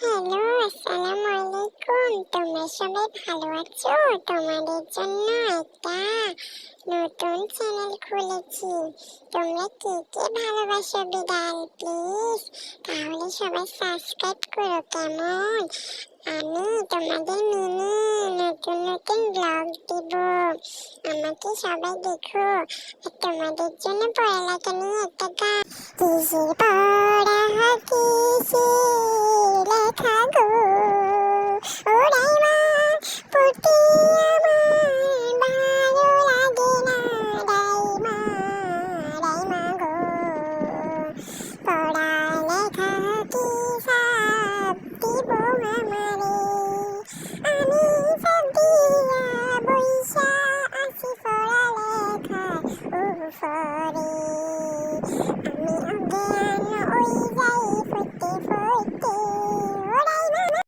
Hello, আসসালামু আলাইকুম। তোমরা সবাই ভালো আছো? তোমাদের জন্য একটা নতুন চ্যানেল খুলেছি। তোমরা কে কে ভালোবাসো বিড়াল প্লিজ তাহলে সবাই সাবস্ক্রাইব করো কেমন? আমি তোমাদের মিনি নতুন নতুন ব্লগ দিব। আমাকে সবাই দেখো। আর তোমাদের জন্য পড়ালেখা নিয়ে একটা গান। কিসের পড়া কিসের লেখা গো